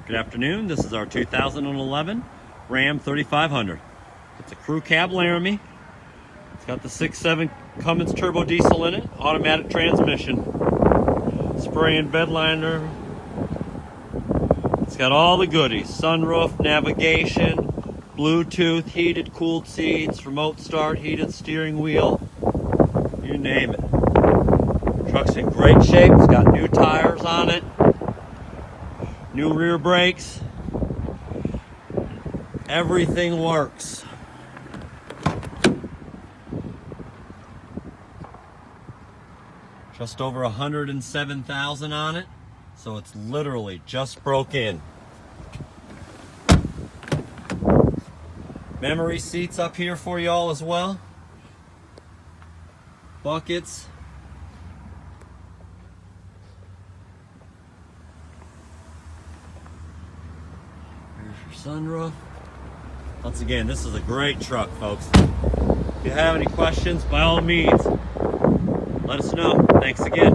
Good afternoon. This is our 2011 Ram 3500. It's a crew cab Laramie. It's got the 6.7 Cummins turbo diesel in it, automatic transmission, spray and bed liner. It's got all the goodies: sunroof, navigation, Bluetooth, heated cooled seats, remote start, heated steering wheel, you name it. Truck's in great shape. It's got new tires on it, new rear brakes. Everything works. Just over 107,000 on it, so it's literally just broke in. Memory seats up here for y'all as well. Buckets. Here's your sunroof. Once again, this is a great truck, folks. If you have any questions, by all means, let us know. Thanks again.